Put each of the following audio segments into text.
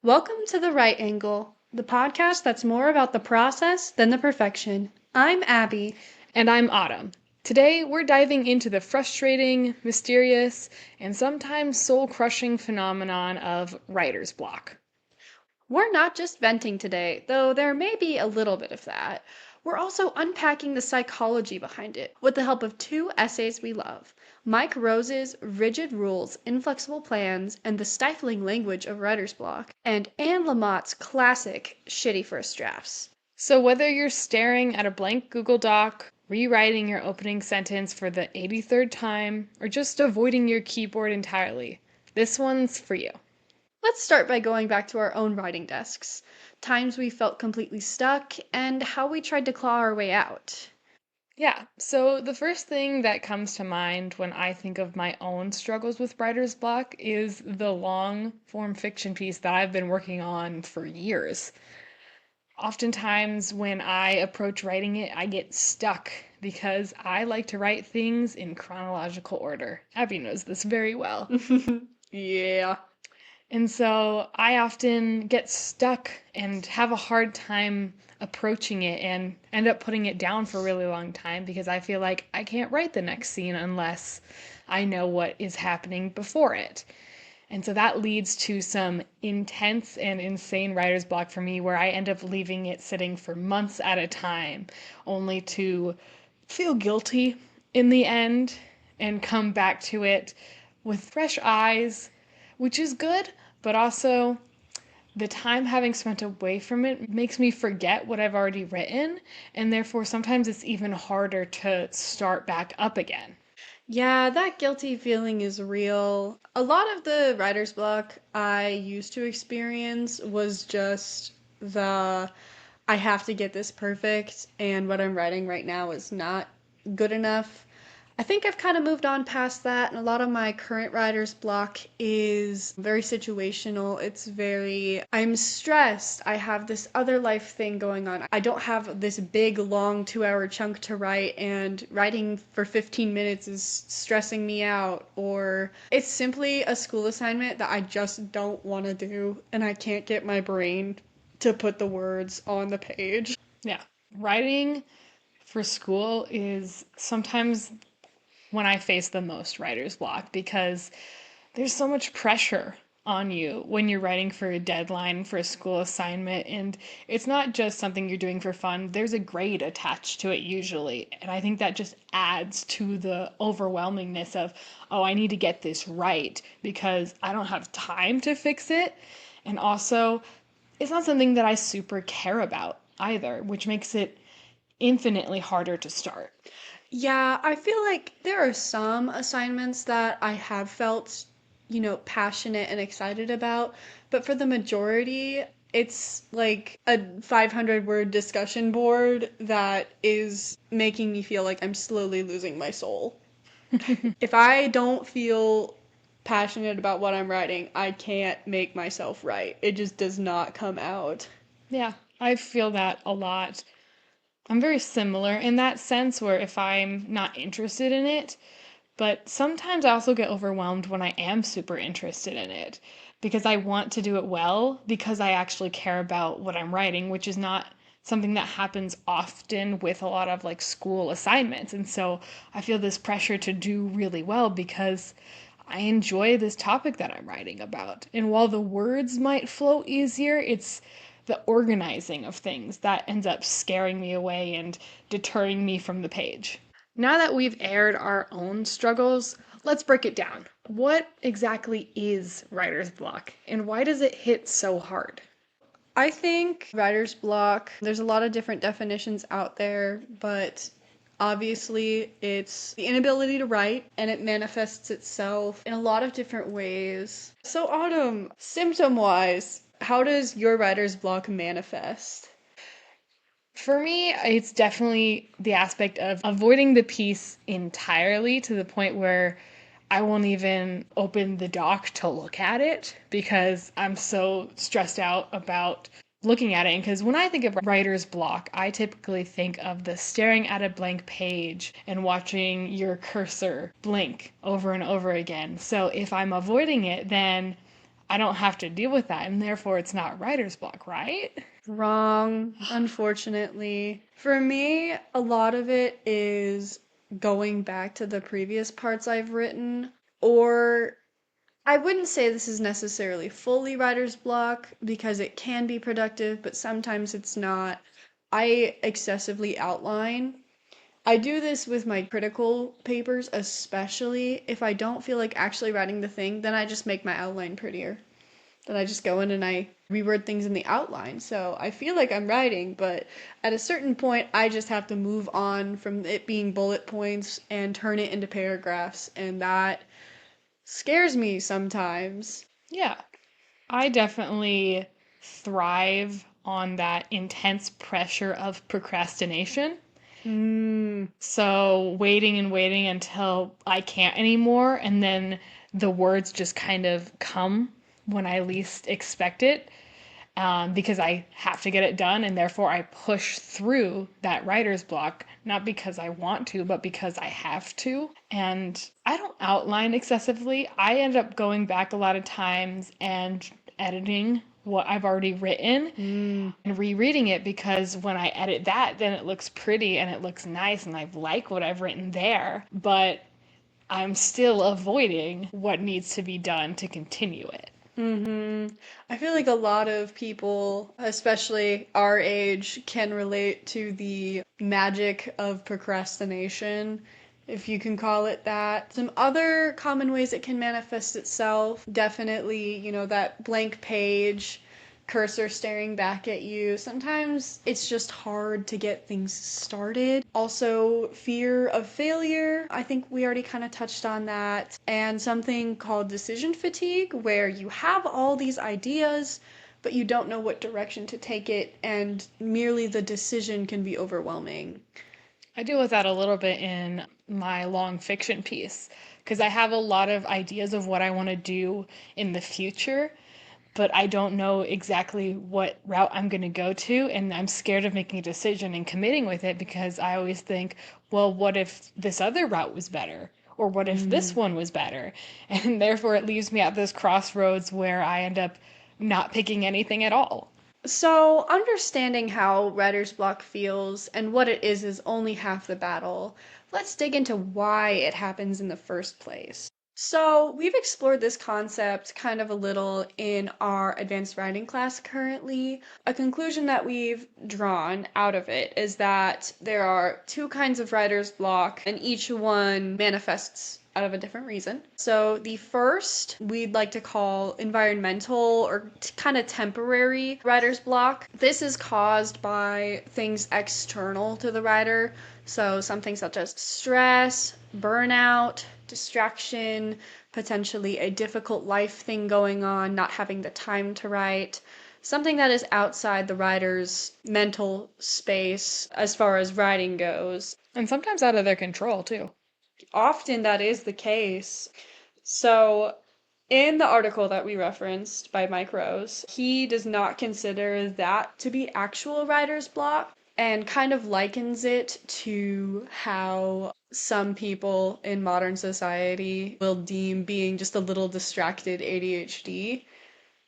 Welcome to The Right Angle, the podcast that's more about the process than the perfection. I'm Abby. And I'm Autumn. Today, we're diving into the frustrating, mysterious, and sometimes soul crushing phenomenon of writer's block. We're not just venting today, though there may be a little bit of that. We're also unpacking the psychology behind it with the help of two essays we love: Mike Rose's Rigid Rules, Inflexible Plans, and the Stifling Language of Writer's Block, and Anne Lamott's classic Shitty First Drafts. So, whether you're staring at a blank Google Doc, rewriting your opening sentence for the 83rd time, or just avoiding your keyboard entirely, this one's for you. Let's start by going back to our own writing desks, times we felt completely stuck, and how we tried to claw our way out. Yeah, so the first thing that comes to mind when I think of my own struggles with writer's block is the long form fiction piece that I've been working on for years. Oftentimes, when I approach writing it, I get stuck because I like to write things in chronological order. Abby knows this very well. Yeah. And so I often get stuck and have a hard time approaching it and end up putting it down for a really long time because I feel like I can't write the next scene unless I know what is happening before it. And so that leads to some intense and insane writer's block for me where I end up leaving it sitting for months at a time, only to feel guilty in the end and come back to it with fresh eyes, which is good, but also the time having spent away from it makes me forget what I've already written, and therefore sometimes it's even harder to start back up again. Yeah, that guilty feeling is real. A lot of the writer's block I used to experience was just the I have to get this perfect, and what I'm writing right now is not good enough. I think I've kind of moved on past that, and a lot of my current writer's block is very situational. It's very, I'm stressed. I have this other life thing going on. I don't have this big, long 2 hour chunk to write, and writing for 15 minutes is stressing me out. Or it's simply a school assignment that I just don't want to do, and I can't get my brain to put the words on the page. Yeah, writing for school is sometimes when I face the most writer's block because there's so much pressure on you when you're writing for a deadline for a school assignment, and it's not just something you're doing for fun. There's a grade attached to it usually, and I think that just adds to the overwhelmingness of, oh, I need to get this right because I don't have time to fix it. And also, it's not something that I super care about either, which makes it infinitely harder to start. Yeah, I feel like there are some assignments that I have felt, passionate and excited about, but for the majority, it's like a 500-word discussion board that is making me feel like I'm slowly losing my soul. If I don't feel passionate about what I'm writing, I can't make myself write. It just does not come out. Yeah, I feel that a lot. I'm very similar in that sense where if I'm not interested in it, but sometimes I also get overwhelmed when I am super interested in it because I want to do it well because I actually care about what I'm writing, which is not something that happens often with a lot of like school assignments. And so I feel this pressure to do really well because I enjoy this topic that I'm writing about. And while the words might flow easier, it's the organizing of things that ends up scaring me away and deterring me from the page. Now that we've aired our own struggles, let's break it down. What exactly is writer's block and why does it hit so hard? I think writer's block, there's a lot of different definitions out there, but obviously it's the inability to write and it manifests itself in a lot of different ways. So, Autumn, symptom wise, how does your writer's block manifest? For me, it's definitely the aspect of avoiding the piece entirely to the point where I won't even open the doc to look at it because I'm so stressed out about looking at it. Because when I think of writer's block, I typically think of the staring at a blank page and watching your cursor blink over and over again. So if I'm avoiding it, then I don't have to deal with that, and therefore it's not writer's block, right? Wrong, unfortunately. For me, a lot of it is going back to the previous parts I've written, or I wouldn't say this is necessarily fully writer's block because it can be productive, but sometimes it's not. I excessively outline. I do this with my critical papers, especially if I don't feel like actually writing the thing, then I just make my outline prettier. Then I just go in and I reword things in the outline. So I feel like I'm writing, but at a certain point, I just have to move on from it being bullet points and turn it into paragraphs. And that scares me sometimes. Yeah, I definitely thrive on that intense pressure of procrastination. Mm, So waiting and waiting until I can't anymore, and then the words just kind of come when I least expect it, because I have to get it done, and therefore I push through that writer's block, not because I want to, but because I have to. And I don't outline excessively. I end up going back a lot of times and editing what I've already written mm. and rereading it, because when I edit that, then it looks pretty and it looks nice and I like what I've written there. But I'm still avoiding what needs to be done to continue it. Mm-hmm. I feel like a lot of people, especially our age, can relate to the magic of procrastination, if you can call it that. Some other common ways it can manifest itself, definitely, that blank page, cursor staring back at you. Sometimes it's just hard to get things started. Also, fear of failure. I think we already kind of touched on that. And something called decision fatigue, where you have all these ideas, but you don't know what direction to take it, and merely the decision can be overwhelming. I deal with that a little bit in my long fiction piece because I have a lot of ideas of what I want to do in the future, but I don't know exactly what route I'm going to go to. And I'm scared of making a decision and committing with it because I always think, well, what if this other route was better? Or what if this Mm. one was better? And therefore, it leaves me at this crossroads where I end up not picking anything at all. So, understanding how writer's block feels and what it is only half the battle. Let's dig into why it happens in the first place. So, we've explored this concept kind of a little in our advanced writing class currently. A conclusion that we've drawn out of it is that there are two kinds of writer's block, and each one manifests out of a different reason. So, the first we'd like to call environmental or kind of temporary writer's block. This is caused by things external to the writer. So, something such as stress, burnout, distraction, potentially a difficult life thing going on, not having the time to write, something that is outside the writer's mental space as far as writing goes. And sometimes out of their control, too. Often that is the case. So, in the article that we referenced by Mike Rose, he does not consider that to be actual writer's block and kind of likens it to how some people in modern society will deem being just a little distracted ADHD.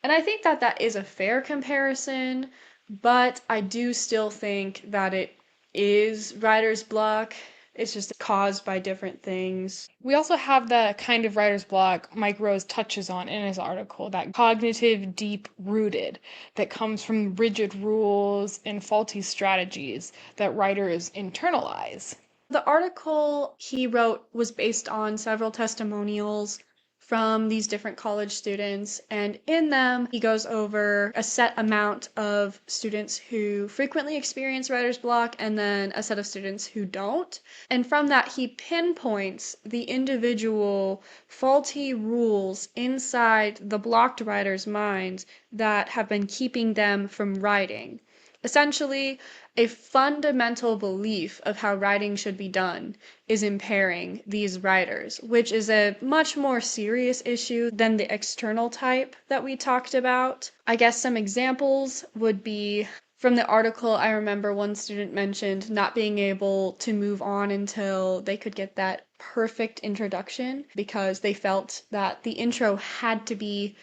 And I think that that is a fair comparison, but I do still think that it is writer's block. It's just caused by different things. We also have the kind of writer's block Mike Rose touches on in his article, that cognitive deep rooted that comes from rigid rules and faulty strategies that writers internalize. The article he wrote was based on several testimonials from these different college students, and in them, he goes over a set amount of students who frequently experience writer's block and then a set of students who don't. And from that, he pinpoints the individual faulty rules inside the blocked writer's mind that have been keeping them from writing. Essentially, a fundamental belief of how writing should be done is impairing these writers, which is a much more serious issue than the external type that we talked about. I guess some examples would be from the article. I remember one student mentioned not being able to move on until they could get that perfect introduction because they felt that the intro had to be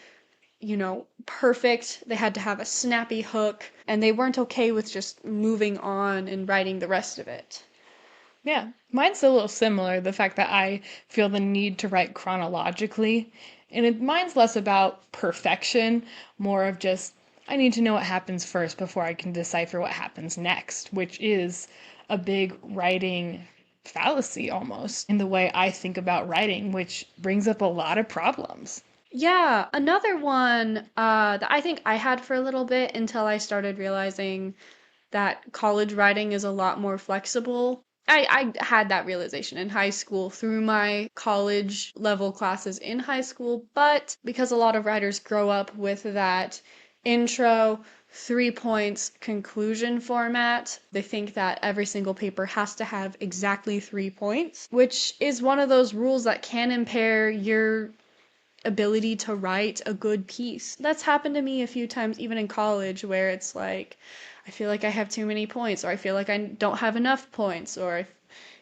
perfect. They had to have a snappy hook, and they weren't okay with just moving on and writing the rest of it. Yeah, mine's a little similar. The fact that I feel the need to write chronologically, and mine's less about perfection, more of just I need to know what happens first before I can decipher what happens next, which is a big writing fallacy almost in the way I think about writing, which brings up a lot of problems. Yeah, another one that I think I had for a little bit until I started realizing that college writing is a lot more flexible. I had that realization in high school through my college level classes in high school, but because a lot of writers grow up with that intro, 3 points, conclusion format, they think that every single paper has to have exactly 3 points, which is one of those rules that can impair your ability to write a good piece. That's happened to me a few times, even in college, where it's like, I feel like I have too many points, or I feel like I don't have enough points, or,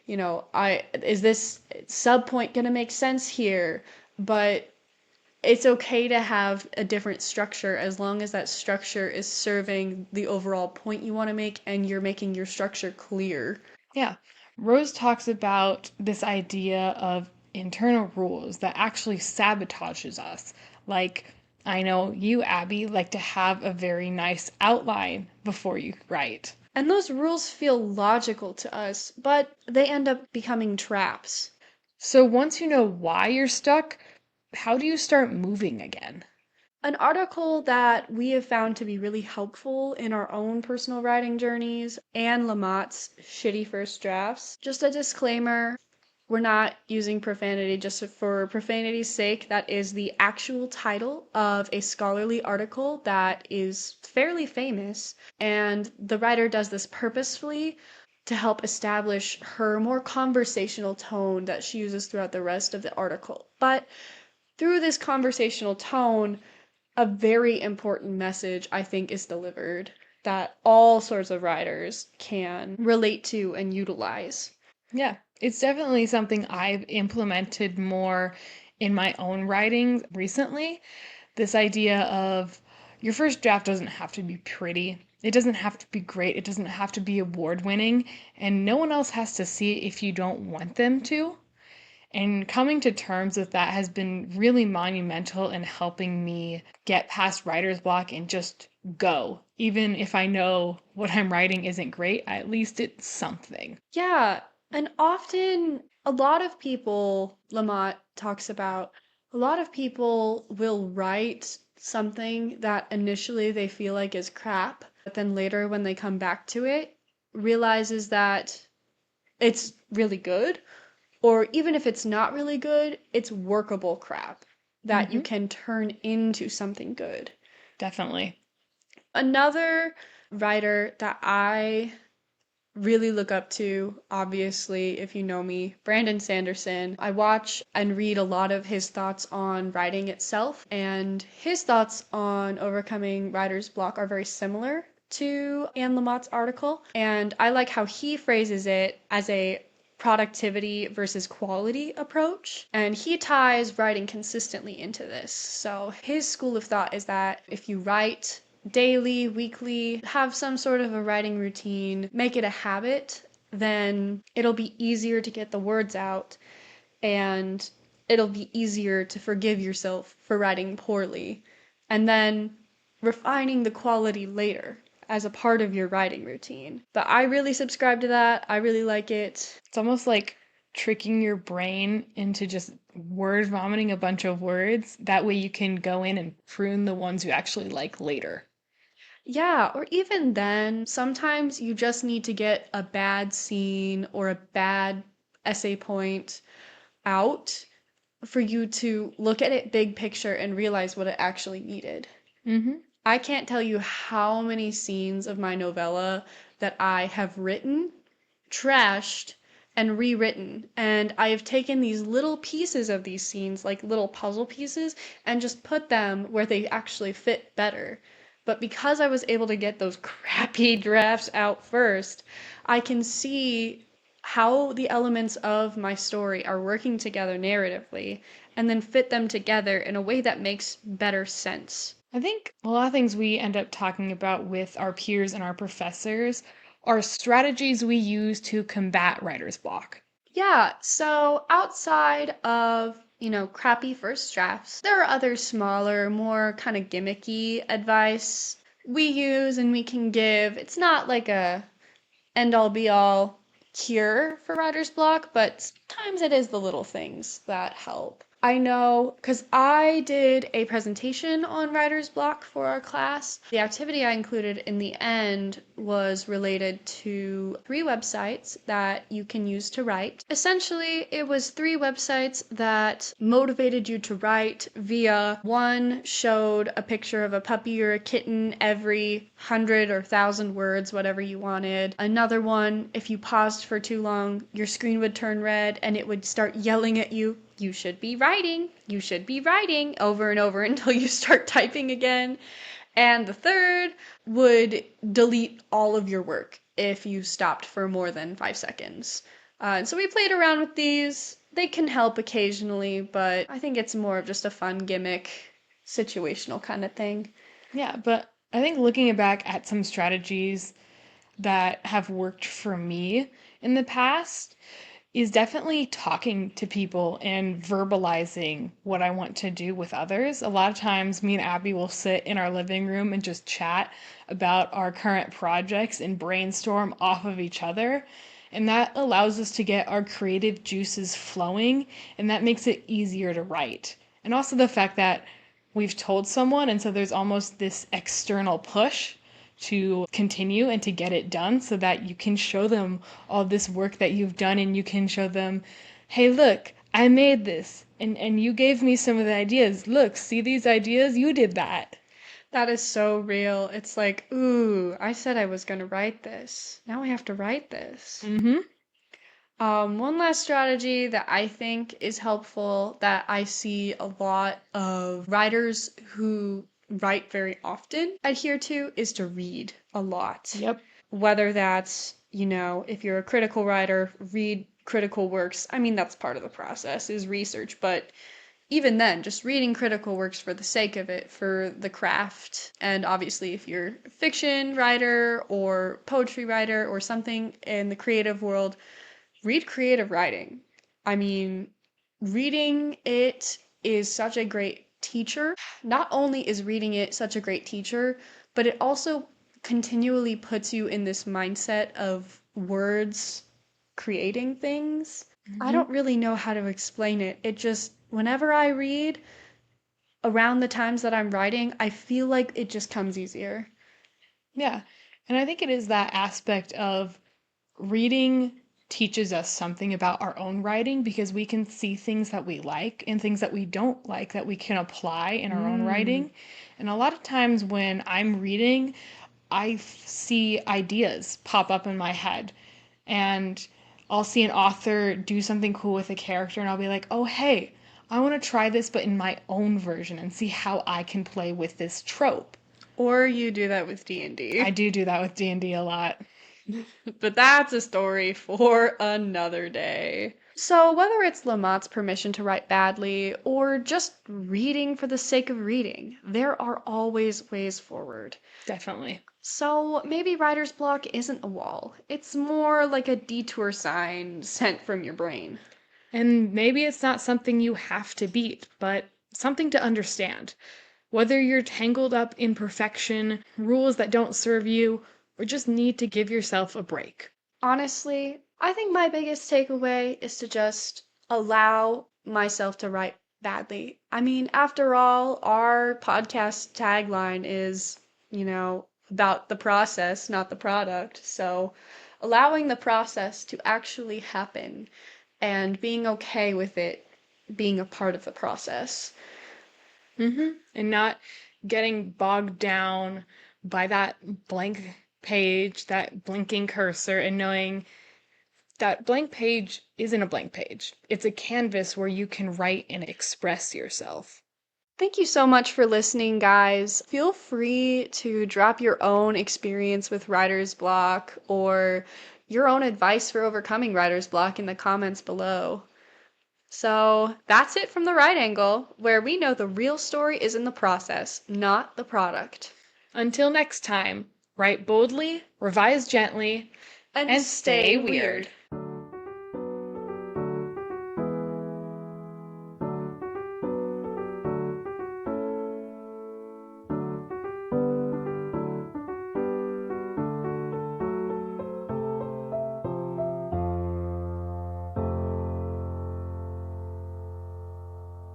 I is this sub point gonna make sense here? But it's okay to have a different structure as long as that structure is serving the overall point you want to make and you're making your structure clear. Yeah. Rose talks about this idea of internal rules that actually sabotages us. Like, I know you, Abby, like to have a very nice outline before you write. And those rules feel logical to us, but they end up becoming traps. So once you know why you're stuck, how do you start moving again? An article that we have found to be really helpful in our own personal writing journeys, Anne Lamott's Shitty First Drafts. Just a disclaimer, we're not using profanity just for profanity's sake. That is the actual title of a scholarly article that is fairly famous, and the writer does this purposefully to help establish her more conversational tone that she uses throughout the rest of the article. But through this conversational tone, a very important message, I think, is delivered that all sorts of writers can relate to and utilize. Yeah, it's definitely something I've implemented more in my own writing recently. This idea of your first draft doesn't have to be pretty. It doesn't have to be great. It doesn't have to be award winning. And no one else has to see it if you don't want them to. And coming to terms with that has been really monumental in helping me get past writer's block and just go. Even if I know what I'm writing isn't great, at least it's something. Yeah, and often a lot of people, Lamont talks about, a lot of people will write something that initially they feel like is crap, but then later when they come back to it, realizes that it's really good, or even if it's not really good, it's workable crap that you Hmm. can turn into something good. Definitely. Another writer that I really look up to, obviously, if you know me, Brandon Sanderson. I watch and read a lot of his thoughts on writing itself, and his thoughts on overcoming writer's block are very similar to Anne Lamott's article. And I like how he phrases it as a productivity versus quality approach. And he ties writing consistently into this. So his school of thought is that if you write daily, weekly, have some sort of a writing routine, make it a habit, then it'll be easier to get the words out and it'll be easier to forgive yourself for writing poorly. And then refining the quality later as a part of your writing routine. But I really subscribe to that. I really like it. It's almost like tricking your brain into just word vomiting a bunch of words. That way you can go in and prune the ones you actually like later. Yeah, or even then, sometimes you just need to get a bad scene or a bad essay point out for you to look at it big picture and realize what it actually needed. Hmm. I can't tell you how many scenes of my novella that I have written, trashed, and rewritten. And I have taken these little pieces of these scenes, like little puzzle pieces, and just put them where they actually fit better. But because I was able to get those crappy drafts out first, I can see how the elements of my story are working together narratively, and then fit them together in a way that makes better sense. I think a lot of things we end up talking about with our peers and our professors are strategies we use to combat writer's block. Yeah, so outside of, crappy first drafts, there are other smaller, more kind of gimmicky advice we use and we can give. It's not like a end all be all cure for writer's block, but sometimes it is the little things that help. I know because I did a presentation on writer's block for our class. The activity I included in the end was related to 3 websites that you can use to write. Essentially, it was 3 websites that motivated you to write via one showed a picture of a puppy or a kitten every 100 or 1,000 words, whatever you wanted. Another one, if you paused for too long, your screen would turn red and it would start yelling at you, you should be writing, over and over until you start typing again. And the third would delete all of your work if you stopped for more than 5 seconds. And so we played around with these. They can help occasionally, but I think it's more of just a fun gimmick, situational kind of thing. Yeah, but I think looking back at some strategies that have worked for me in the past is definitely talking to people and verbalizing what I want to do with others. A lot of times, me and Abby will sit in our living room and just chat about our current projects and brainstorm off of each other. And that allows us to get our creative juices flowing, and that makes it easier to write. And also the fact that we've told someone, and so there's almost this external push to continue and to get it done so that you can show them all this work that you've done and you can show them, hey, look, I made this and you gave me some of the ideas. Look, see these ideas? You did that. That is so real. It's like, ooh, I said I was going to write this. Now I have to write this. Mm-hmm. One last strategy that I think is helpful that I see a lot of writers who write very often adhere to is to read a lot. Yep. Whether that's, if you're a critical writer, read critical works. I mean, that's part of the process is research, but even then, just reading critical works for the sake of it, for the craft. And obviously, if you're a fiction writer or poetry writer or something in the creative world, read creative writing. I mean, reading it is such a great teacher. Not only is reading it such a great teacher, but it also continually puts you in this mindset of words creating things. I Mm-hmm. don't really know how to explain it. It just, whenever I read around the times that I'm writing, I feel like it just comes easier. Yeah. And I think it is that aspect of reading teaches us something about our own writing because we can see things that we like and things that we don't like that we can apply in our own Mm. writing. And a lot of times when I'm reading, see ideas pop up in my head and I'll see an author do something cool with a character and I'll be like, oh, hey, I want to try this, but in my own version and see how I can play with this trope. Or you do that with I D&D. do that with D&D a lot. But that's a story for another day. So, whether it's Lamott's permission to write badly or just reading for the sake of reading, there are always ways forward. Definitely. So, maybe writer's block isn't a wall, it's more like a detour sign sent from your brain. And maybe it's not something you have to beat, but something to understand. Whether you're tangled up in perfection, rules that don't serve you, or just need to give yourself a break. Honestly, I think my biggest takeaway is to just allow myself to write badly. I mean, after all, our podcast tagline is, about the process, not the product. So, allowing the process to actually happen and being okay with it being a part of the process. And not getting bogged down by that blank page, that blinking cursor, and knowing that blank page isn't a blank page. It's a canvas where you can write and express yourself. Thank you so much for listening, guys. Feel free to drop your own experience with writer's block or your own advice for overcoming writer's block in the comments below. So that's it from the right angle, where we know the real story is in the process, not the product. Until next time, write boldly, revise gently, And and stay stay weird. weird.